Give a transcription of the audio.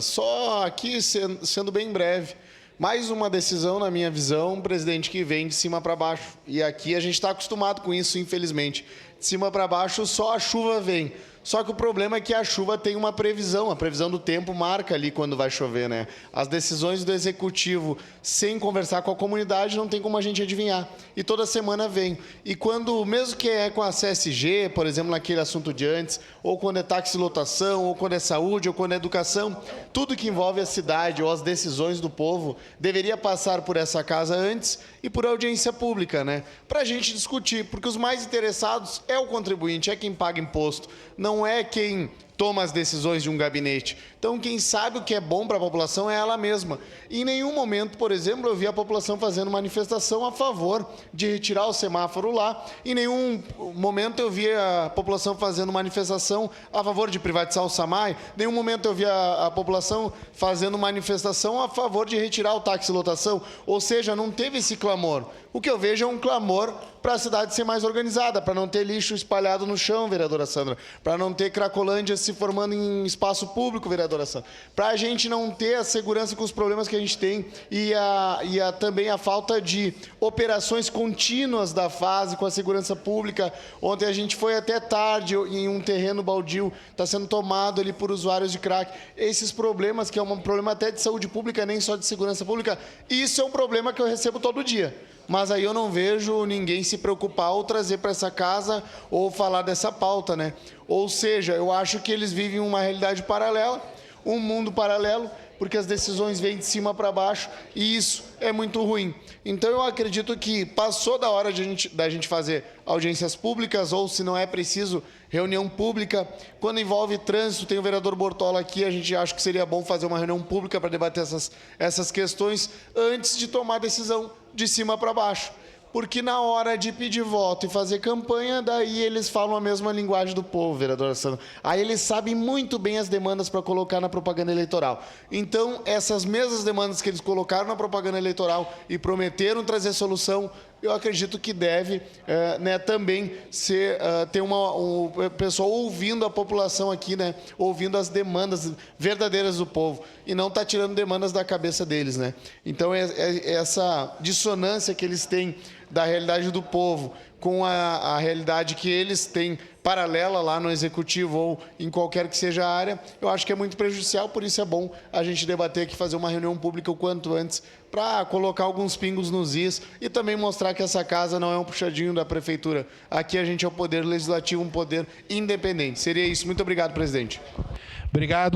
Só aqui, sendo bem breve, mais uma decisão, na minha visão, presidente, que vem de cima para baixo. E aqui a gente está acostumado com isso, infelizmente. De cima para baixo, só a chuva vem. Só que o problema é que a chuva tem uma previsão, a previsão do tempo marca ali quando vai chover, né? As decisões do executivo, sem conversar com a comunidade, não tem como a gente adivinhar. E toda semana vem. E quando, mesmo que é com a CSG, por exemplo, naquele assunto de antes, ou quando é táxi lotação, ou quando é saúde, ou quando é educação, tudo que envolve a cidade ou as decisões do povo deveria passar por essa casa antes e por audiência pública, né? Para a gente discutir, porque os mais interessados é o contribuinte, é quem paga imposto, não é quem toma as decisões de um gabinete. Então, quem sabe o que é bom para a população é ela mesma. E em nenhum momento, por exemplo, eu vi a população fazendo manifestação a favor de retirar o semáforo lá. Em nenhum momento eu vi a população fazendo manifestação a favor de privatizar o SAMAI. Em nenhum momento eu vi a população fazendo manifestação a favor de retirar o táxi lotação. Ou seja, não teve esse clamor. O que eu vejo é um clamor para a cidade ser mais organizada, para não ter lixo espalhado no chão, vereadora Sandra, para não ter cracolândia se formando em espaço público, vereadora Sandra, para a gente não ter a segurança com os problemas que a gente tem e também a falta de operações contínuas da fase com a segurança pública. Ontem a gente foi até tarde em um terreno baldio, está sendo tomado ali por usuários de crack. Esses problemas, que é um problema até de saúde pública, nem só de segurança pública, isso é um problema que eu recebo todo dia. Mas aí eu não vejo ninguém se preocupar ou trazer para essa casa ou falar dessa pauta, né? Ou seja, eu acho que eles vivem uma realidade paralela, um mundo paralelo, porque as decisões vêm de cima para baixo e isso é muito ruim. Então eu acredito que passou da hora da gente fazer audiências públicas ou, se não é preciso, reunião pública. Quando envolve trânsito, tem o vereador Bortola aqui, a gente acha que seria bom fazer uma reunião pública para debater essas questões antes de tomar decisão de cima para baixo. Porque na hora de pedir voto e fazer campanha, daí eles falam a mesma linguagem do povo, vereadora Sandra. Aí eles sabem muito bem as demandas para colocar na propaganda eleitoral. Então, essas mesmas demandas que eles colocaram na propaganda eleitoral e prometeram trazer solução, eu acredito que deve também ter o pessoal ouvindo a população aqui, né, ouvindo as demandas verdadeiras do povo e não tá tirando demandas da cabeça deles, né? Então, essa dissonância que eles têm da realidade do povo com a realidade que eles têm paralela lá no Executivo ou em qualquer que seja a área, eu acho que é muito prejudicial, por isso é bom a gente debater aqui, fazer uma reunião pública o quanto antes, para colocar alguns pingos nos is e também mostrar que essa casa não é um puxadinho da Prefeitura. Aqui a gente é o poder legislativo, um poder independente. Seria isso. Muito obrigado, presidente. Obrigado.